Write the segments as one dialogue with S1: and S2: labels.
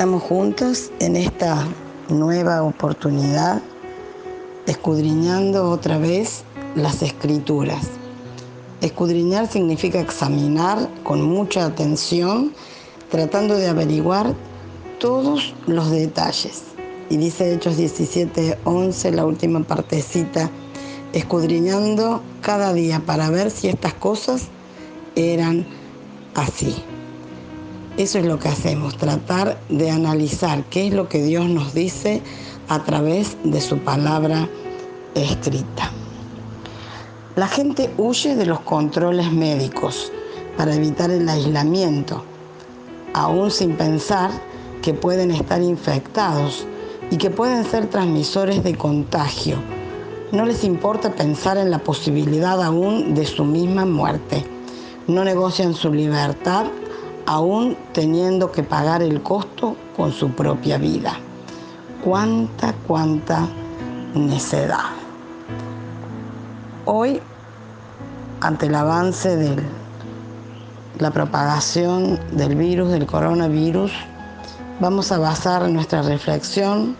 S1: estamos juntos en esta nueva oportunidad, escudriñando otra vez las Escrituras. Escudriñar significa examinar con mucha atención, tratando de averiguar todos los detalles. Y dice Hechos 17:11, la última partecita, escudriñando cada día para ver si estas cosas eran así. Eso es lo que hacemos, tratar de analizar qué es lo que Dios nos dice a través de su palabra escrita. La gente huye de los controles médicos para evitar el aislamiento, aún sin pensar que pueden estar infectados y que pueden ser transmisores de contagio. No les importa pensar en la posibilidad aún de su misma muerte. No negocian su libertad, aún teniendo que pagar el costo con su propia vida. ¡Cuánta necedad! Hoy, ante el avance de la propagación del virus, del coronavirus, vamos a basar nuestra reflexión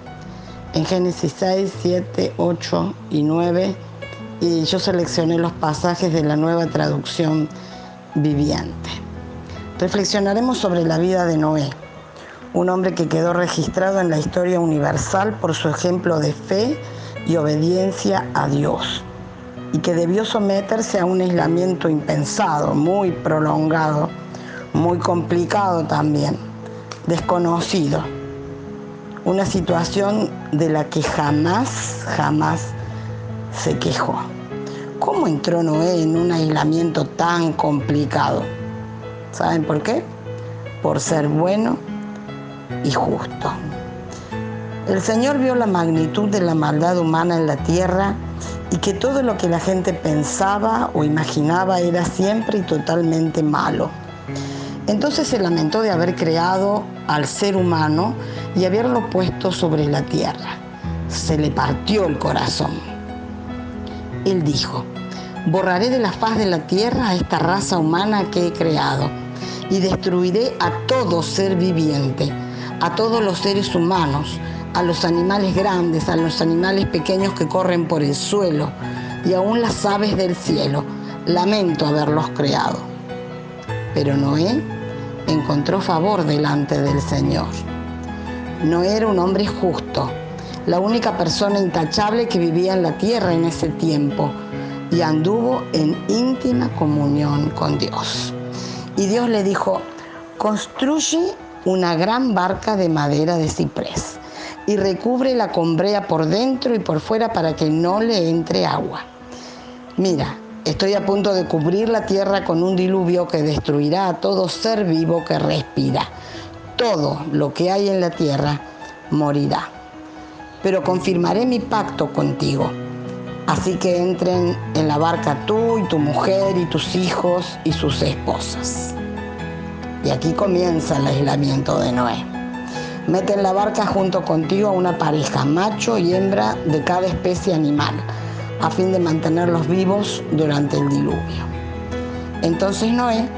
S1: en Génesis 6, 7, 8 y 9, y yo seleccioné los pasajes de la Nueva Traducción Viviente. Reflexionaremos sobre la vida de Noé, un hombre que quedó registrado en la historia universal por su ejemplo de fe y obediencia a Dios, y que debió someterse a un aislamiento impensado, muy prolongado, muy complicado también, desconocido, una situación de la que jamás se quejó. ¿Cómo entró Noé en un aislamiento tan complicado? ¿Saben por qué? Por ser bueno y justo. El Señor vio la magnitud de la maldad humana en la tierra y que todo lo que la gente pensaba o imaginaba era siempre y totalmente malo. Entonces se lamentó de haber creado al ser humano y haberlo puesto sobre la tierra. Se le partió el corazón. Él dijo: borraré de la faz de la tierra a esta raza humana que he creado y destruiré a todo ser viviente, a todos los seres humanos, a los animales grandes, a los animales pequeños que corren por el suelo y aún las aves del cielo. Lamento haberlos creado. Pero Noé encontró favor delante del Señor. Noé era un hombre justo, la única persona intachable que vivía en la tierra en ese tiempo, y anduvo en íntima comunión con Dios. Y Dios le dijo: construye una gran barca de madera de ciprés y recúbrela con brea por dentro y por fuera para que no le entre agua. Mira, estoy a punto de cubrir la tierra con un diluvio que destruirá a todo ser vivo que respira. Todo lo que hay en la tierra morirá. Pero confirmaré mi pacto contigo. Así que entren en la barca tú y tu mujer y tus hijos y sus esposas. Y aquí comienza el aislamiento de Noé. Mete en la barca junto contigo a una pareja, macho y hembra de cada especie animal, a fin de mantenerlos vivos durante el diluvio. Entonces Noé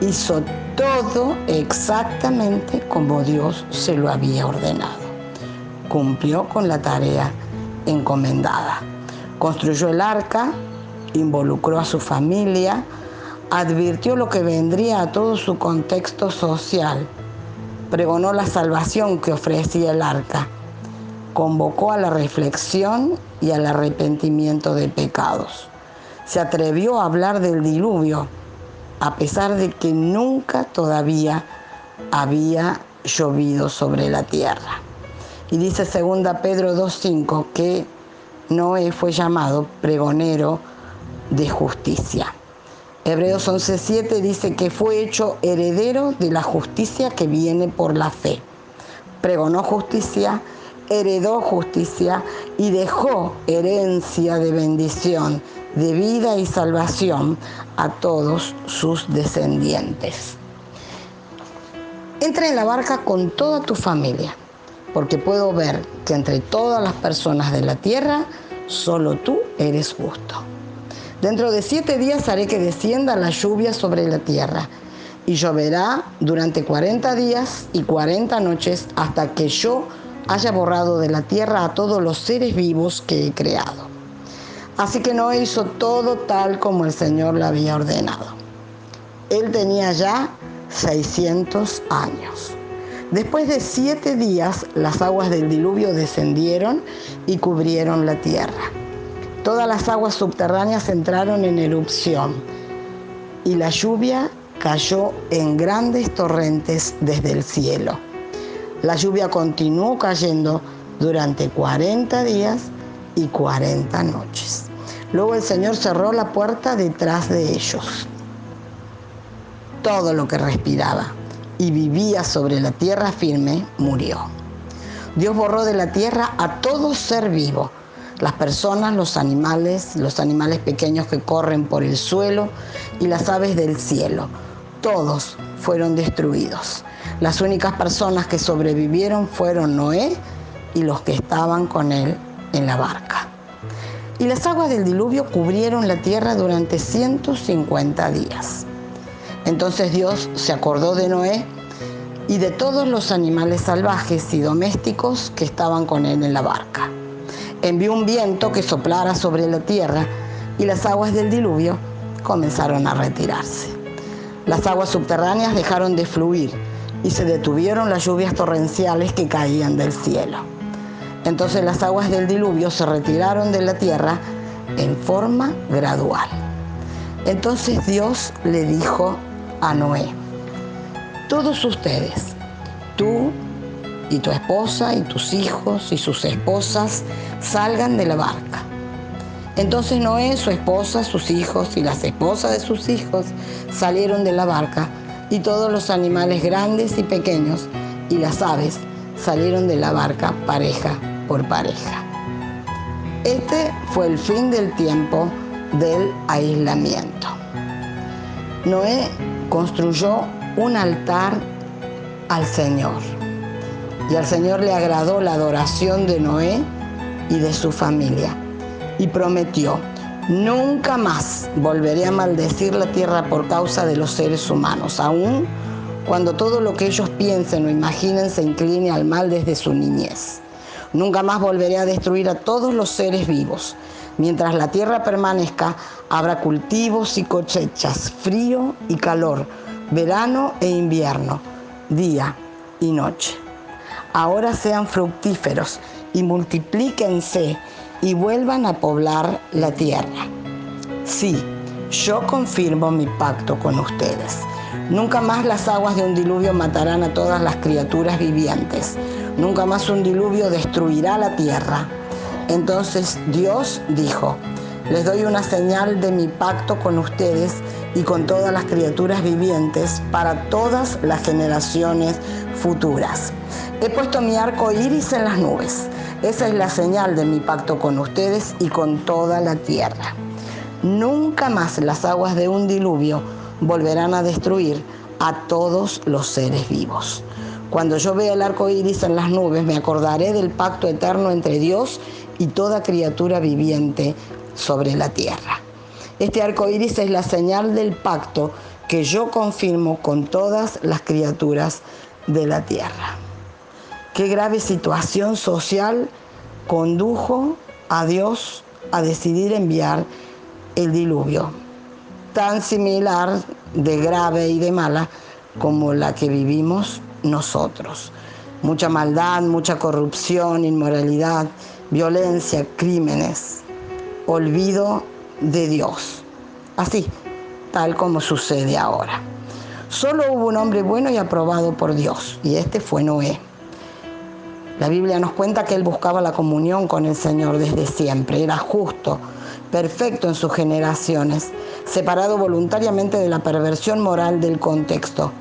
S1: hizo todo exactamente como Dios se lo había ordenado. Cumplió con la tarea encomendada. Construyó el arca, involucró a su familia, advirtió lo que vendría a todo su contexto social, pregonó la salvación que ofrecía el arca, convocó a la reflexión y al arrepentimiento de pecados. Se atrevió a hablar del diluvio, a pesar de que nunca todavía había llovido sobre la tierra. Y dice 2 Pedro 2:5 que Noé fue llamado pregonero de justicia. Hebreos 11:7 dice que fue hecho heredero de la justicia que viene por la fe. Pregonó justicia, heredó justicia y dejó herencia de bendición, de vida y salvación a todos sus descendientes. Entra en la barca con toda tu familia, porque puedo ver que entre todas las personas de la tierra, solo tú eres justo. Dentro de 7 días haré que descienda la lluvia sobre la tierra, y lloverá durante 40 días y 40 noches hasta que yo haya borrado de la tierra a todos los seres vivos que he creado. Así que Noé hizo todo tal como el Señor le había ordenado. Él tenía ya 600 años. Después de 7 días, las aguas del diluvio descendieron y cubrieron la tierra. Todas las aguas subterráneas entraron en erupción y la lluvia cayó en grandes torrentes desde el cielo. La lluvia continuó cayendo durante 40 días y 40 noches. Luego el Señor cerró la puerta detrás de ellos. Todo lo que respiraba y vivía sobre la tierra firme murió. Dios borró de la tierra a todo ser vivo, las personas, los animales pequeños que corren por el suelo y las aves del cielo. Todos fueron destruidos. Las únicas personas que sobrevivieron fueron Noé y los que estaban con él en la barca. Y las aguas del diluvio cubrieron la tierra durante 150 días. Entonces Dios se acordó de Noé y de todos los animales salvajes y domésticos que estaban con él en la barca. Envió un viento que soplara sobre la tierra y las aguas del diluvio comenzaron a retirarse. Las aguas subterráneas dejaron de fluir y se detuvieron las lluvias torrenciales que caían del cielo. Entonces las aguas del diluvio se retiraron de la tierra en forma gradual. Entonces Dios le dijo a Noé: todos ustedes, tú y tu esposa y tus hijos y sus esposas, salgan de la barca. Entonces Noé, su esposa, sus hijos y las esposas de sus hijos salieron de la barca, y todos los animales grandes y pequeños y las aves salieron de la barca pareja por pareja. Este fue el fin del tiempo del aislamiento. Noé construyó un altar al Señor, y al Señor le agradó la adoración de Noé y de su familia, y prometió: nunca más volveré a maldecir la tierra por causa de los seres humanos, aun cuando todo lo que ellos piensen o imaginen se incline al mal desde su niñez. Nunca más volveré a destruir a todos los seres vivos. Mientras la tierra permanezca, habrá cultivos y cosechas, frío y calor, verano e invierno, día y noche. Ahora sean fructíferos y multiplíquense y vuelvan a poblar la tierra. Sí, yo confirmo mi pacto con ustedes. Nunca más las aguas de un diluvio matarán a todas las criaturas vivientes. Nunca más un diluvio destruirá la tierra. Entonces Dios dijo: les doy una señal de mi pacto con ustedes y con todas las criaturas vivientes para todas las generaciones futuras. He puesto mi arco iris en las nubes. Esa es la señal de mi pacto con ustedes y con toda la tierra. Nunca más las aguas de un diluvio volverán a destruir a todos los seres vivos. Cuando yo vea el arco iris en las nubes, me acordaré del pacto eterno entre Dios y toda criatura viviente sobre la tierra. Este arco iris es la señal del pacto que yo confirmo con todas las criaturas de la tierra. Qué grave situación social condujo a Dios a decidir enviar el diluvio, tan similar de grave y de mala como la que vivimos nosotros. Mucha maldad, mucha corrupción, inmoralidad, violencia, crímenes, olvido de Dios. Así, tal como sucede ahora. Solo hubo un hombre bueno y aprobado por Dios, y este fue Noé. La Biblia nos cuenta que él buscaba la comunión con el Señor desde siempre. Era justo, perfecto en sus generaciones, separado voluntariamente de la perversión moral del contexto.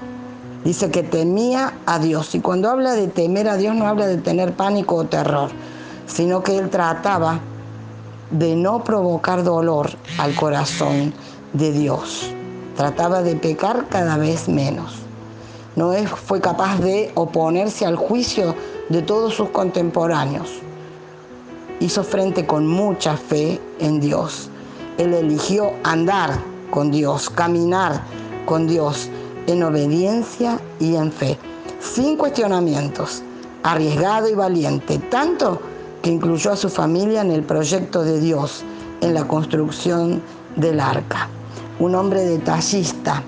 S1: Dice que temía a Dios. Y cuando habla de temer a Dios, no habla de tener pánico o terror, sino que él trataba de no provocar dolor al corazón de Dios. Trataba de pecar cada vez menos. Noé fue capaz de oponerse al juicio de todos sus contemporáneos. Hizo frente con mucha fe en Dios. Él eligió andar con Dios, caminar con Dios, en obediencia y en fe, sin cuestionamientos, arriesgado y valiente, tanto que incluyó a su familia en el proyecto de Dios, en la construcción del arca. Un hombre detallista,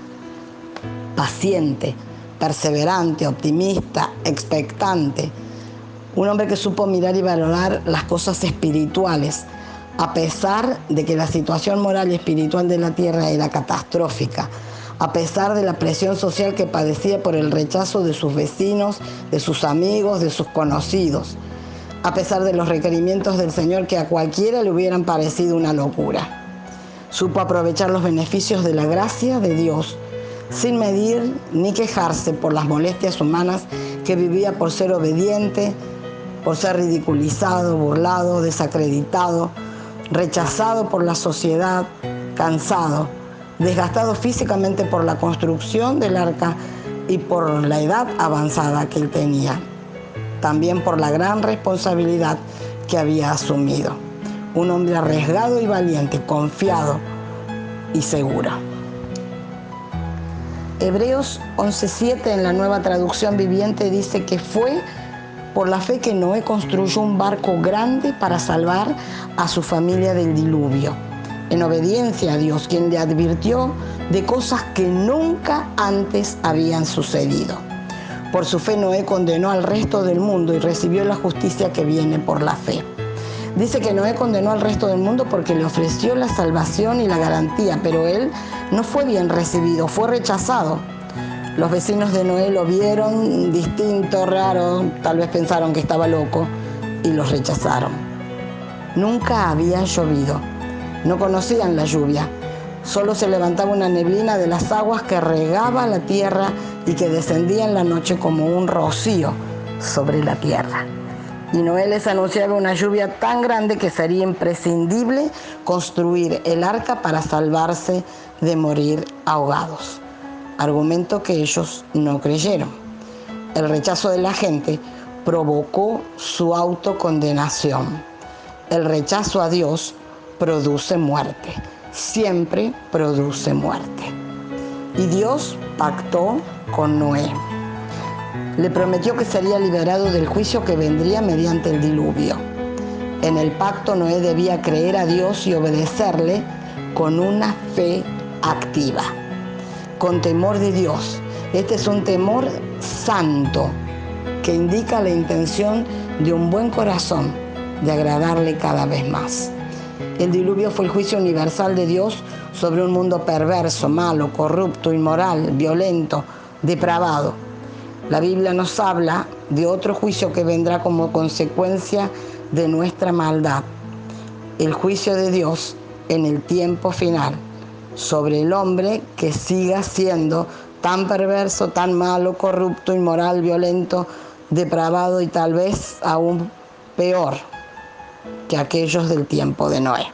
S1: paciente, perseverante, optimista, expectante. Un hombre que supo mirar y valorar las cosas espirituales, a pesar de que la situación moral y espiritual de la tierra era catastrófica, a pesar de la presión social que padecía por el rechazo de sus vecinos, de sus amigos, de sus conocidos, a pesar de los requerimientos del Señor que a cualquiera le hubieran parecido una locura. Supo aprovechar los beneficios de la gracia de Dios, sin medir ni quejarse por las molestias humanas que vivía por ser obediente, por ser ridiculizado, burlado, desacreditado, rechazado por la sociedad, cansado, desgastado físicamente por la construcción del arca y por la edad avanzada que él tenía. También por la gran responsabilidad que había asumido. Un hombre arriesgado y valiente, confiado y seguro. Hebreos 11:7 en la Nueva Traducción Viviente dice que fue por la fe que Noé construyó un barco grande para salvar a su familia del diluvio, en obediencia a Dios, quien le advirtió de cosas que nunca antes habían sucedido. Por su fe Noé condenó al resto del mundo y recibió la justicia que viene por la fe. Dice que Noé condenó al resto del mundo porque le ofreció la salvación y la garantía, pero él no fue bien recibido, fue rechazado. Los vecinos de Noé lo vieron distinto, raro, tal vez pensaron que estaba loco y los rechazaron. Nunca había llovido, no conocían la lluvia, solo se levantaba una neblina de las aguas que regaba la tierra y que descendía en la noche como un rocío sobre la tierra. Y Noé les anunciaba una lluvia tan grande que sería imprescindible construir el arca para salvarse de morir ahogados. Argumento que ellos no creyeron. El rechazo de la gente provocó su autocondenación. El rechazo a Dios produce muerte, siempre produce muerte. Y Dios pactó con Noé. Le prometió que sería liberado del juicio que vendría mediante el diluvio. En el pacto Noé debía creer a Dios y obedecerle con una fe activa, con temor de Dios. Este es un temor santo que indica la intención de un buen corazón de agradarle cada vez más. El diluvio fue el juicio universal de Dios sobre un mundo perverso, malo, corrupto, inmoral, violento, depravado. La Biblia nos habla de otro juicio que vendrá como consecuencia de nuestra maldad. El juicio de Dios en el tiempo final sobre el hombre que siga siendo tan perverso, tan malo, corrupto, inmoral, violento, depravado y tal vez aún peor que aquellos del tiempo de Noé.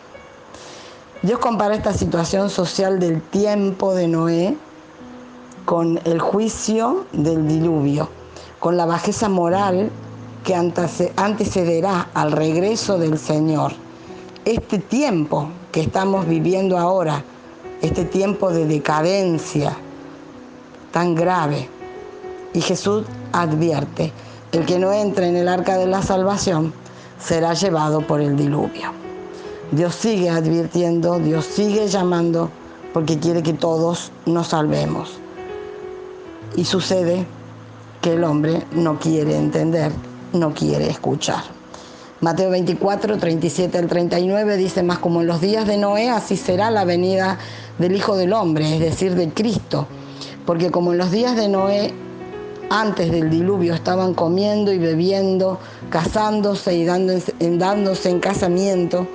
S1: Dios compara esta situación social del tiempo de Noé con el juicio del diluvio, con la bajeza moral que antecederá al regreso del Señor. Este tiempo que estamos viviendo ahora, este tiempo de decadencia tan grave. Y Jesús advierte, el que no entre en el arca de la salvación será llevado por el diluvio. Dios sigue advirtiendo, Dios sigue llamando, porque quiere que todos nos salvemos. Y sucede que el hombre no quiere entender, no quiere escuchar. Mateo 24, 37 al 39 dice, más como en los días de Noé, así será la venida del Hijo del Hombre, es decir, de Cristo. Porque como en los días de Noé, antes del diluvio, estaban comiendo y bebiendo, casándose y dándose en casamiento,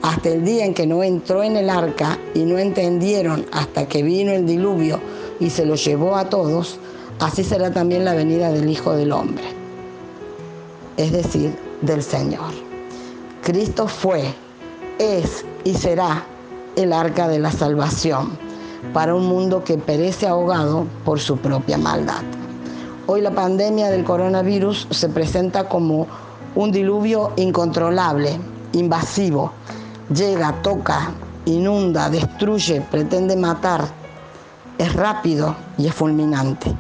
S1: hasta el día en que Noé entró en el arca y no entendieron hasta que vino el diluvio y se lo llevó a todos, así será también la venida del Hijo del Hombre, es decir, del Señor. Cristo fue, es y será el arca de la salvación para un mundo que perece ahogado por su propia maldad. Hoy la pandemia del coronavirus se presenta como un diluvio incontrolable, invasivo. Llega, toca, inunda, destruye, pretende matar. es rápido y es fulminante.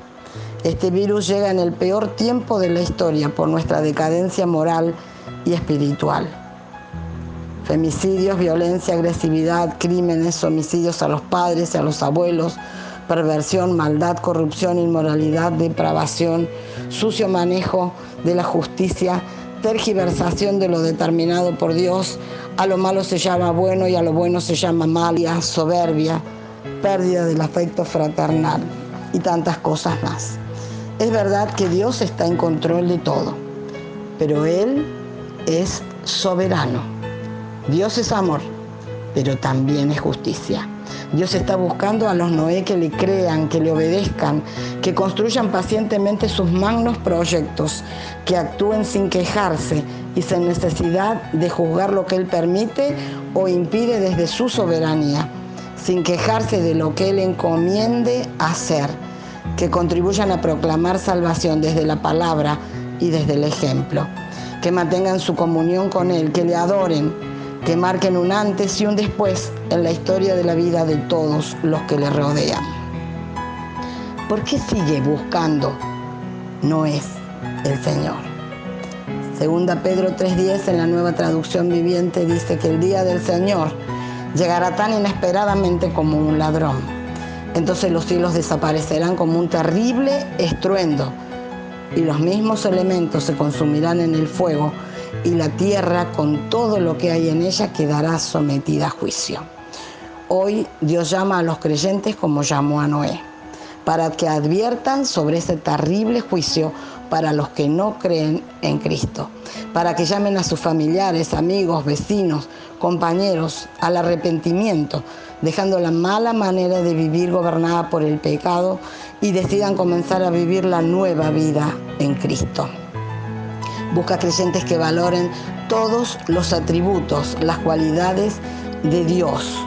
S1: Este virus llega en el peor tiempo de la historia por nuestra decadencia moral y espiritual. Femicidios, violencia, agresividad, crímenes, homicidios a los padres y a los abuelos, perversión, maldad, corrupción, inmoralidad, depravación, sucio manejo de la justicia, tergiversación de lo determinado por Dios. A lo malo se llama bueno y a lo bueno se llama malia, soberbia, pérdida del afecto fraternal y tantas cosas más. Es verdad que Dios está en control de todo, pero Él es soberano. Dios es amor, pero también es justicia. Dios está buscando a los Noé que le crean, que le obedezcan, que construyan pacientemente sus magnos proyectos, que actúen sin quejarse y sin necesidad de juzgar lo que Él permite o impide desde su soberanía, sin quejarse de lo que Él encomiende hacer, que contribuyan a proclamar salvación desde la palabra y desde el ejemplo, que mantengan su comunión con Él, que le adoren, que marquen un antes y un después en la historia de la vida de todos los que le rodean. ¿Por qué sigue buscando? No es el Señor. Segunda Pedro 3:10 en la Nueva Traducción Viviente dice que el día del Señor llegará tan inesperadamente como un ladrón. Entonces los cielos desaparecerán como un terrible estruendo y los mismos elementos se consumirán en el fuego y la tierra con todo lo que hay en ella quedará sometida a juicio. Hoy Dios llama a los creyentes como llamó a Noé, para que adviertan sobre ese terrible juicio para los que no creen en Cristo, para que llamen a sus familiares, amigos, vecinos, compañeros al arrepentimiento, dejando la mala manera de vivir gobernada por el pecado y decidan comenzar a vivir la nueva vida en Cristo. Busca creyentes que valoren todos los atributos, las cualidades de Dios,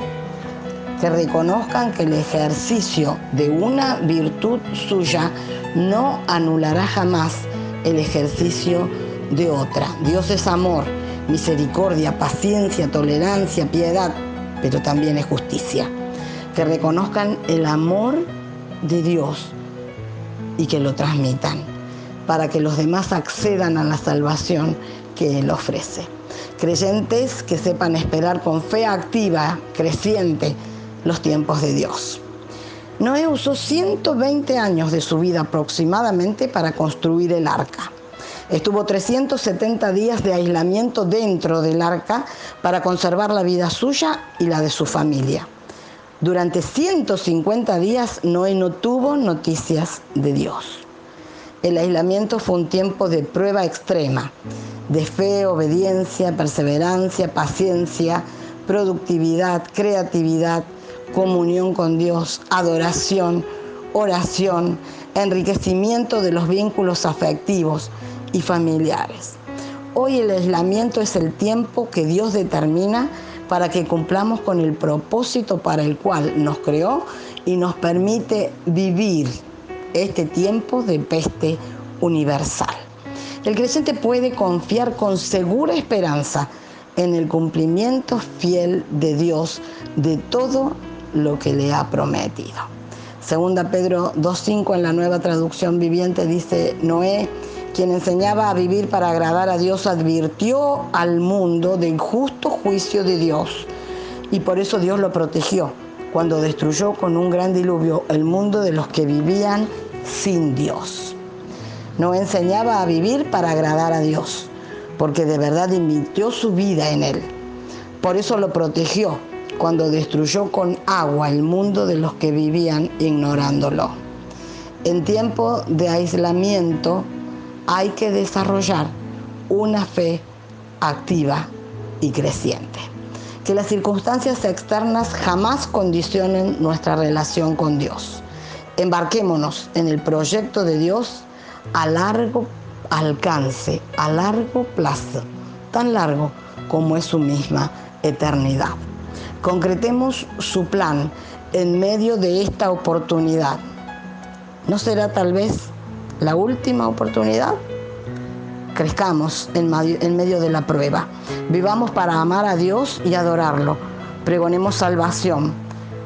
S1: que reconozcan que el ejercicio de una virtud suya no anulará jamás el ejercicio de otra. Dios es amor, misericordia, paciencia, tolerancia, piedad, pero también es justicia. Que reconozcan el amor de Dios y que lo transmitan, para que los demás accedan a la salvación que Él ofrece. Creyentes que sepan esperar con fe activa, creciente, los tiempos de Dios. Noé usó 120 años de su vida aproximadamente para construir el arca. Estuvo 370 días de aislamiento dentro del arca para conservar la vida suya y la de su familia. Durante 150 días Noé no tuvo noticias de Dios. El aislamiento fue un tiempo de prueba extrema, de fe, obediencia, perseverancia, paciencia, productividad, creatividad, comunión con Dios, adoración, oración, enriquecimiento de los vínculos afectivos y familiares. Hoy el aislamiento es el tiempo que Dios determina para que cumplamos con el propósito para el cual nos creó y nos permite vivir este tiempo de peste universal. El creyente puede confiar con segura esperanza en el cumplimiento fiel de Dios de todo lo que le ha prometido. Segunda Pedro 2:5 en la Nueva Traducción Viviente dice: Noé, quien enseñaba a vivir para agradar a Dios, advirtió al mundo del justo juicio de Dios, y por eso Dios lo protegió cuando destruyó con un gran diluvio el mundo de los que vivían sin Dios. Noé enseñaba a vivir para agradar a Dios, porque de verdad invirtió su vida en Él. Por eso lo protegió cuando destruyó con agua el mundo de los que vivían ignorándolo. En tiempo de aislamiento hay que desarrollar una fe activa y creciente. Que las circunstancias externas jamás condicionen nuestra relación con Dios. Embarquémonos en el proyecto de Dios a largo alcance, a largo plazo, tan largo como es su misma eternidad. Concretemos su plan en medio de esta oportunidad. ¿No será tal vez la última oportunidad? Crezcamos en medio de la prueba. Vivamos para amar a Dios y adorarlo. Pregonemos salvación.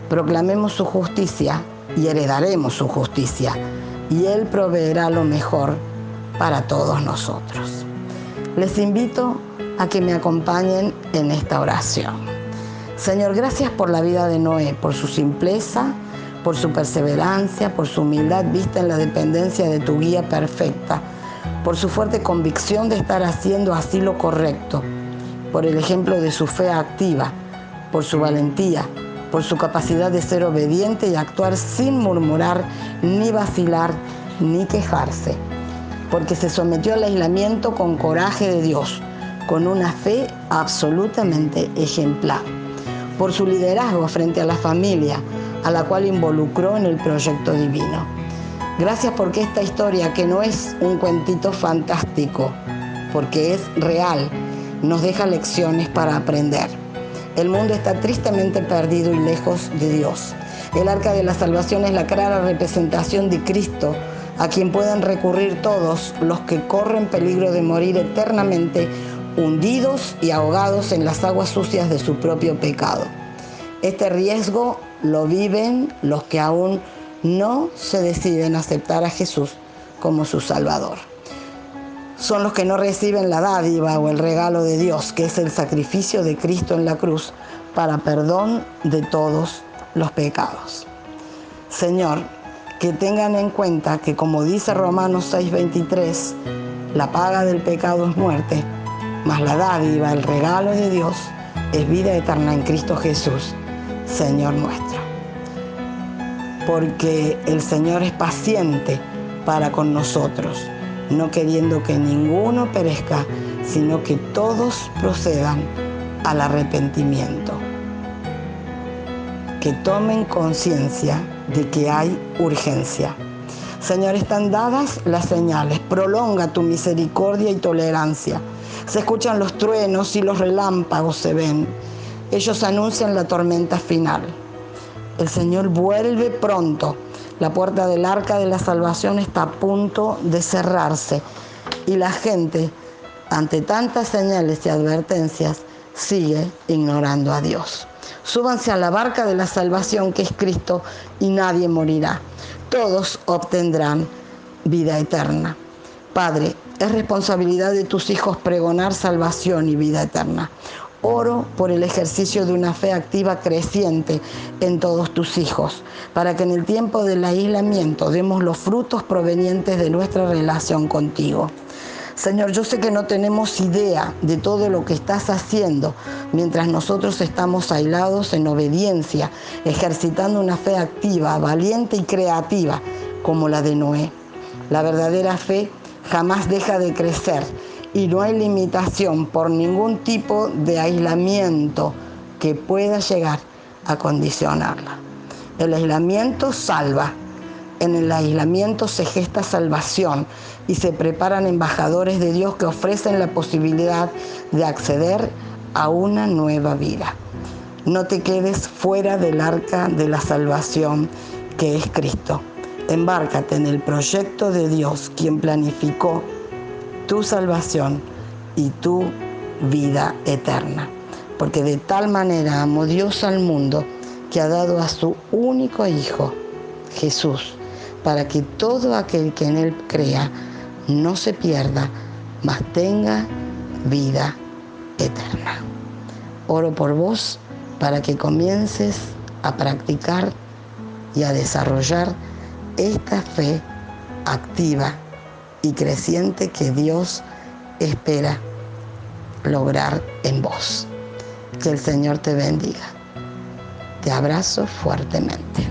S1: Proclamemos su justicia y heredaremos su justicia, y Él proveerá lo mejor para todos nosotros. Les invito a que me acompañen en esta oración. Señor, gracias por la vida de Noé, por su simpleza, por su perseverancia, por su humildad vista en la dependencia de tu guía perfecta, por su fuerte convicción de estar haciendo así lo correcto, por el ejemplo de su fe activa, por su valentía, por su capacidad de ser obediente y actuar sin murmurar, ni vacilar, ni quejarse, porque se sometió al aislamiento con coraje de Dios, con una fe absolutamente ejemplar, por su liderazgo frente a la familia, a la cual involucró en el proyecto divino. Gracias porque esta historia, que no es un cuentito fantástico, porque es real, nos deja lecciones para aprender. El mundo está tristemente perdido y lejos de Dios. El arca de la salvación es la clara representación de Cristo, a quien pueden recurrir todos los que corren peligro de morir eternamente, hundidos y ahogados en las aguas sucias de su propio pecado. Este riesgo lo viven los que aún no se deciden aceptar a Jesús como su Salvador. Son los que no reciben la dádiva o el regalo de Dios, que es el sacrificio de Cristo en la cruz para perdón de todos los pecados. Señor, que tengan en cuenta que, como dice Romanos 6:23, la paga del pecado es muerte, mas la dádiva, el regalo de Dios, es vida eterna en Cristo Jesús, Señor nuestro. Porque el Señor es paciente para con nosotros, no queriendo que ninguno perezca, sino que todos procedan al arrepentimiento. Que tomen conciencia de que hay urgencia. Señor, están dadas las señales. Prolonga tu misericordia y tolerancia. Se escuchan los truenos y los relámpagos se ven. Ellos anuncian la tormenta final. El Señor vuelve pronto. La puerta del arca de la salvación está a punto de cerrarse y la gente, ante tantas señales y advertencias, sigue ignorando a Dios. Súbanse a la barca de la salvación, que es Cristo, y nadie morirá. Todos obtendrán vida eterna. Padre, es responsabilidad de tus hijos pregonar salvación y vida eterna. Oro por el ejercicio de una fe activa creciente en todos tus hijos, para que en el tiempo del aislamiento demos los frutos provenientes de nuestra relación contigo. Señor, yo sé que no tenemos idea de todo lo que estás haciendo mientras nosotros estamos aislados en obediencia, ejercitando una fe activa, valiente y creativa como la de Noé. La verdadera fe jamás deja de crecer y no hay limitación por ningún tipo de aislamiento que pueda llegar a condicionarla. El aislamiento salva. En el aislamiento se gesta salvación y se preparan embajadores de Dios que ofrecen la posibilidad de acceder a una nueva vida. No te quedes fuera del arca de la salvación, que es Cristo. Embárcate en el proyecto de Dios, quien planificó tu salvación y tu vida eterna. Porque de tal manera amó Dios al mundo, que ha dado a su único Hijo, Jesús, para que todo aquel que en Él crea no se pierda, mas tenga vida eterna. Oro por vos para que comiences a practicar y a desarrollar esta fe activa y creciente que Dios espera lograr en vos. Que el Señor te bendiga. Te abrazo fuertemente.